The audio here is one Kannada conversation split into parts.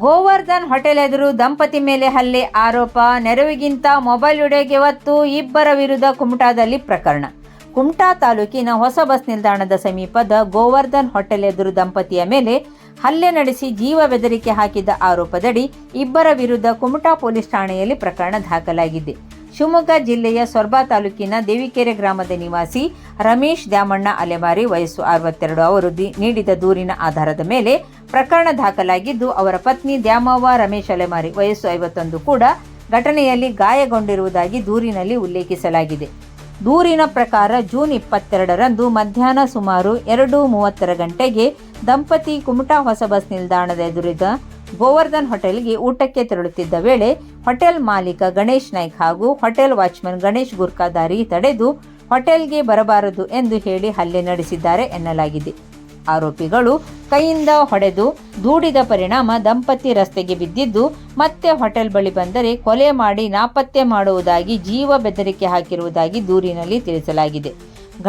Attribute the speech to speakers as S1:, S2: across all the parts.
S1: ಗೋವರ್ಧನ್ ಹೋಟೆಲ್ ಎದುರು ದಂಪತಿ ಮೇಲೆ ಹಲ್ಲೆ ಆರೋಪ, ನೆರವಿಗಿಂತ ಮೊಬೈಲ್ ವಿಡಿಯೋಗೆ ಒತ್ತು, ಇಬ್ಬರ ವಿರುದ್ಧ ಕುಮಟಾದಲ್ಲಿ ಪ್ರಕರಣ. ಕುಮಟಾ ತಾಲೂಕಿನ ಹೊಸ ಬಸ್ ನಿಲ್ದಾಣದ ಸಮೀಪದ ಗೋವರ್ಧನ್ ಹೋಟೆಲ್ ಎದುರು ದಂಪತಿಯ ಮೇಲೆ ಹಲ್ಲೆ ನಡೆಸಿ ಜೀವ ಬೆದರಿಕೆ ಹಾಕಿದ್ದ ಆರೋಪದಡಿ ಇಬ್ಬರ ವಿರುದ್ಧ ಕುಮಟಾ ಪೊಲೀಸ್ ಠಾಣೆಯಲ್ಲಿ ಪ್ರಕರಣ ದಾಖಲಾಗಿದೆ. ಶಿವಮೊಗ್ಗ ಜಿಲ್ಲೆಯ ಸೊರಬ ತಾಲೂಕಿನ ದೇವಿಕೆರೆ ಗ್ರಾಮದ ನಿವಾಸಿ ರಮೇಶ್ ದ್ಯಾಮಣ್ಣ ಅಲೆಮಾರಿ ವಯಸ್ಸು 62 ಅವರು ನೀಡಿದ ದೂರಿನ ಆಧಾರದ ಮೇಲೆ ಪ್ರಕರಣ ದಾಖಲಾಗಿದ್ದು, ಅವರ ಪತ್ನಿ ದ್ಯಾಮವ್ವ ರಮೇಶ್ ಅಲೆಮಾರಿ ವಯಸ್ಸು 51 ಕೂಡ ಘಟನೆಯಲ್ಲಿ ಗಾಯಗೊಂಡಿರುವುದಾಗಿ ದೂರಿನಲ್ಲಿ ಉಲ್ಲೇಖಿಸಲಾಗಿದೆ. ದೂರಿನ ಪ್ರಕಾರ ಜೂನ್ 22ರಂದು ಮಧ್ಯಾಹ್ನ ಸುಮಾರು 2:30 ಗಂಟೆಗೆ ದಂಪತಿ ಕುಮಟಾ ಹೊಸ ಬಸ್ ನಿಲ್ದಾಣದ ಎದುರಿದ ಗೋವರ್ಧನ್ ಹೋಟೆಲ್ಗೆ ಊಟಕ್ಕೆ ತೆರಳುತ್ತಿದ್ದ ವೇಳೆ ಹೋಟೆಲ್ ಮಾಲೀಕ ಗಣೇಶ್ ನಾಯ್ಕ್ ಹಾಗೂ ಹೋಟೆಲ್ ವಾಚ್ಮನ್ ಗಣೇಶ್ ಗುರ್ಕಾ ದಾರಿ ತಡೆದು ಹೋಟೆಲ್ಗೆ ಬರಬಾರದು ಎಂದು ಹೇಳಿ ಹಲ್ಲೆ ನಡೆಸಿದ್ದಾರೆ ಎನ್ನಲಾಗಿದೆ. ಆರೋಪಿಗಳು ಕೈಯಿಂದ ಹೊಡೆದು ದೂಡಿದ ಪರಿಣಾಮ ದಂಪತಿ ರಸ್ತೆಗೆ ಬಿದ್ದಿದ್ದು, ಮತ್ತೆ ಹೋಟೆಲ್ ಬಳಿ ಬಂದರೆ ಕೊಲೆ ಮಾಡಿ ನಾಪತ್ತೆ ಮಾಡುವುದಾಗಿ ಜೀವ ಬೆದರಿಕೆ ಹಾಕಿರುವುದಾಗಿ ದೂರಿನಲ್ಲಿ ತಿಳಿಸಲಾಗಿದೆ.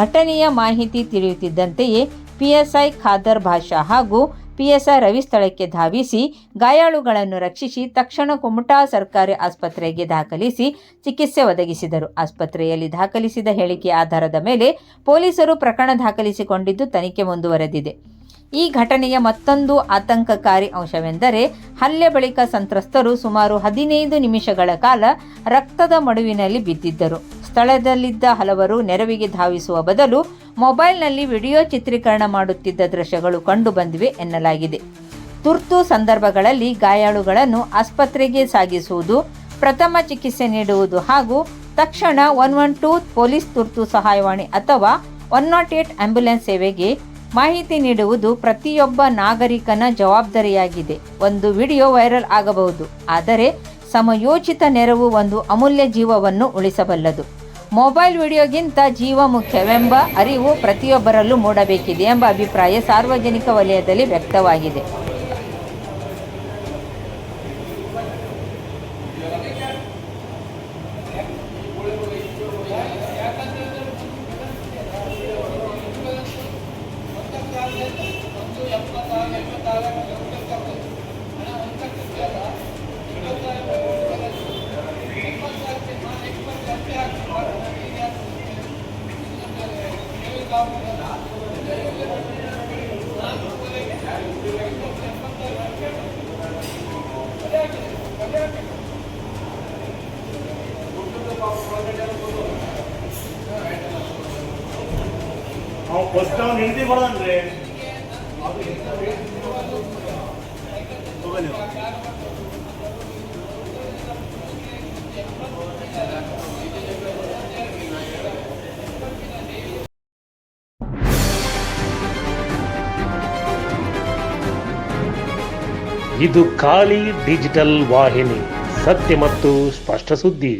S1: ಘಟನೆಯ ಮಾಹಿತಿ ತಿಳಿಯುತ್ತಿದ್ದಂತೆಯೇ ಪಿಎಸ್ಐ ಖಾದರ್ ಭಾಷಾ ಹಾಗೂ ಪಿಎಸ್ಐ ರವಿ ಸ್ಥಳಕ್ಕೆ ಧಾವಿಸಿ ಗಾಯಾಳುಗಳನ್ನು ರಕ್ಷಿಸಿ ತಕ್ಷಣ ಕುಮಟಾ ಸರ್ಕಾರಿ ಆಸ್ಪತ್ರೆಗೆ ದಾಖಲಿಸಿ ಚಿಕಿತ್ಸೆ ಒದಗಿಸಿದರು. ಆಸ್ಪತ್ರೆಯಲ್ಲಿ ದಾಖಲಿಸಿದ ಹೇಳಿಕೆ ಆಧಾರದ ಮೇಲೆ ಪೊಲೀಸರು ಪ್ರಕರಣ ದಾಖಲಿಸಿಕೊಂಡಿದ್ದು ತನಿಖೆ ಮುಂದುವರೆದಿದೆ. ಈ ಘಟನೆಯ ಮತ್ತೊಂದು ಆತಂಕಕಾರಿ ಅಂಶವೆಂದರೆ ಹಲ್ಲೆ ಬಳಿಕ ಸಂತ್ರಸ್ತರು ಸುಮಾರು 15 ನಿಮಿಷಗಳ ಕಾಲ ರಕ್ತದ ಮಡುವಿನಲ್ಲಿ ಬಿದ್ದಿದ್ದರು. ಸ್ಥಳದಲ್ಲಿದ್ದ ಹಲವರು ನೆರವಿಗೆ ಧಾವಿಸುವ ಬದಲು ಮೊಬೈಲ್ನಲ್ಲಿ ವಿಡಿಯೋ ಚಿತ್ರೀಕರಣ ಮಾಡುತ್ತಿದ್ದ ದೃಶ್ಯಗಳು ಕಂಡು ಬಂದಿವೆ ಎನ್ನಲಾಗಿದೆ. ತುರ್ತು ಸಂದರ್ಭಗಳಲ್ಲಿ ಗಾಯಾಳುಗಳನ್ನು ಆಸ್ಪತ್ರೆಗೆ ಸಾಗಿಸುವುದು, ಪ್ರಥಮ ಚಿಕಿತ್ಸೆ ನೀಡುವುದು ಹಾಗೂ ತಕ್ಷಣ 112 ಪೊಲೀಸ್ ತುರ್ತು ಸಹಾಯವಾಣಿ ಅಥವಾ 108 ಆಂಬ್ಯುಲೆನ್ಸ್ ಸೇವೆಗೆ ಮಾಹಿತಿ ನೀಡುವುದು ಪ್ರತಿಯೊಬ್ಬ ನಾಗರಿಕನ ಜವಾಬ್ದಾರಿಯಾಗಿದೆ. ಒಂದು ವಿಡಿಯೋ ವೈರಲ್ ಆಗಬಹುದು, ಆದರೆ ಸಮಯೋಚಿತ ನೆರವು ಒಂದು ಅಮೂಲ್ಯ ಜೀವವನ್ನು ಉಳಿಸಬಲ್ಲದು. ಮೊಬೈಲ್ ವಿಡಿಯೋಗಿಂತ ಜೀವ ಮುಖ್ಯವೆಂಬ ಅರಿವು ಪ್ರತಿಯೊಬ್ಬರಲ್ಲೂ ಮೂಡಬೇಕಿದೆ ಎಂಬ ಅಭಿಪ್ರಾಯ ಸಾರ್ವಜನಿಕ ವಲಯದಲ್ಲಿ ವ್ಯಕ್ತವಾಗಿದೆ.
S2: ಫಸ್ಟ್ ನಿಂತಿ ಬರೋದನ್ರಿ
S3: ಇದು ಖಾಲಿ ಡಿಜಿಟಲ್ ವಾಹಿನಿ, ಸತ್ಯ ಮತ್ತು ಸ್ಪಷ್ಟ ಸುದ್ದಿ.